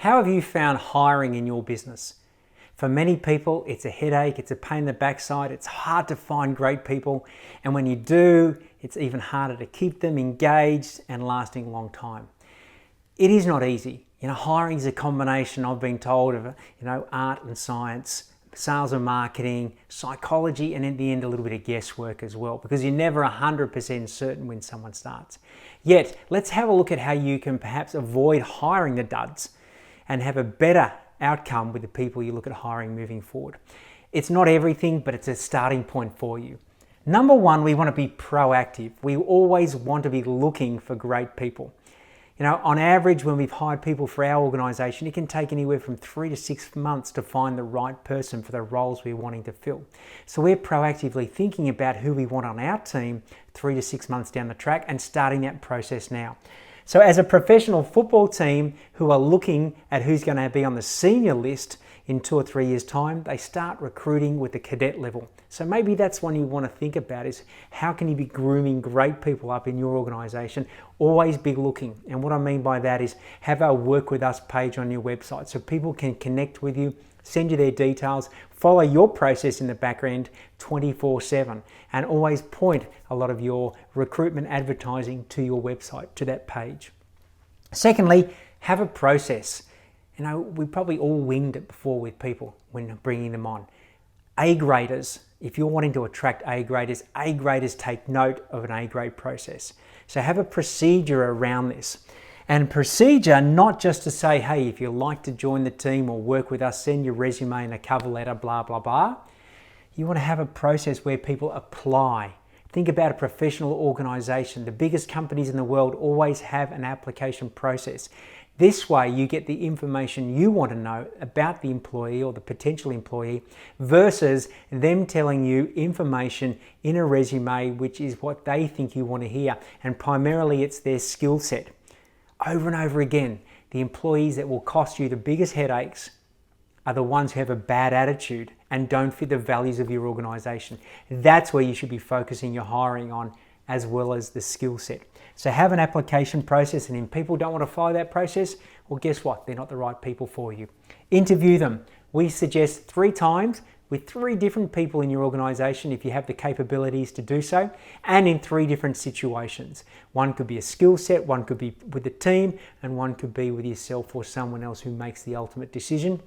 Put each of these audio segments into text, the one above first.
How have you found hiring in your business? For many people, it's a headache, it's a pain in the backside, it's hard to find great people, and when you do, it's even harder to keep them engaged and lasting a long time. It is not easy. Hiring is a combination, I've been told, of art and science, sales and marketing, psychology, and in the end, a little bit of guesswork as well, because you're never 100% certain when someone starts. Yet, let's have a look at how you can perhaps avoid hiring the duds and have a better outcome with the people you look at hiring moving forward. It's not everything, but it's a starting point for you. Number one, we want to be proactive. We always want to be looking for great people. On average, when we've hired people for our organization, it can take anywhere from 3 to 6 months to find the right person for the roles we're wanting to fill. So we're proactively thinking about who we want on our team 3 to 6 months down the track and starting that process now. So as a professional football team who are looking at who's going to be on the senior list in 2 or 3 years' time, they start recruiting with the cadet level. So maybe that's one you want to think about, is how can you be grooming great people up in your organization? Always be looking. And what I mean by that is have our Work With Us page on your website so people can connect with you, send you their details, follow your process in the background 24/7, and always point a lot of your recruitment advertising to your website, to that page. Secondly, have a process. We probably all winged it before with people when bringing them on. A-graders, if you're wanting to attract A-graders take note of an A-grade process. So have a procedure around this. And procedure, not just to say, hey, if you'd like to join the team or work with us, send your resume and a cover letter, blah, blah, blah. You want to have a process where people apply. Think about a professional organization. The biggest companies in the world always have an application process. This way you get the information you want to know about the employee or the potential employee versus them telling you information in a resume which is what they think you want to hear, and primarily it's their skill set. Over and over again, the employees that will cost you the biggest headaches are the ones who have a bad attitude and don't fit the values of your organization. That's where you should be focusing your hiring on, as well as the skill set. So have an application process, and if people don't want to follow that process, well, guess what? They're not the right people for you. Interview them. We suggest 3 times with 3 different people in your organization if you have the capabilities to do so, and in 3 different situations. One could be a skill set, one could be with the team, and one could be with yourself or someone else who makes the ultimate decision.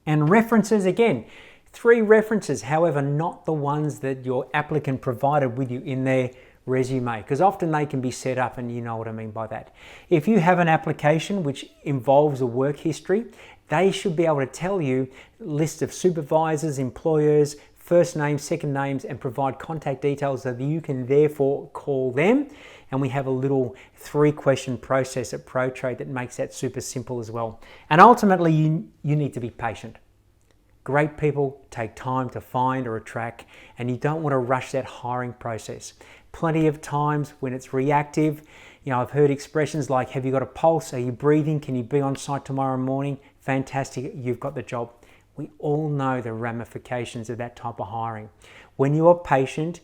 And references, again, 3 references, however, not the ones that your applicant provided with you in their resume, because often they can be set up, and you know what I mean by that. If you have an application which involves a work history, they should be able to tell you a list of supervisors, employers, first names, second names, and provide contact details so that you can therefore call them. And we have a little 3-question process at PROTRADE that makes that super simple as well. And ultimately, you need to be patient. Great people take time to find or attract, and you don't want to rush that hiring process. Plenty of times when it's reactive, I've heard expressions like, have you got a pulse? Are you breathing? Can you be on site tomorrow morning? Fantastic, you've got the job. We all know the ramifications of that type of hiring. When you are patient,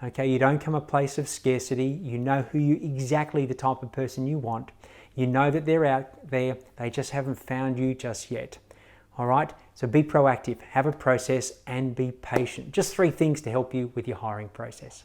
okay, you don't come a place of scarcity. You know exactly the type of person you want. You know that they're out there. They just haven't found you just yet. All right, so be proactive, have a process, and be patient. Just 3 things to help you with your hiring process.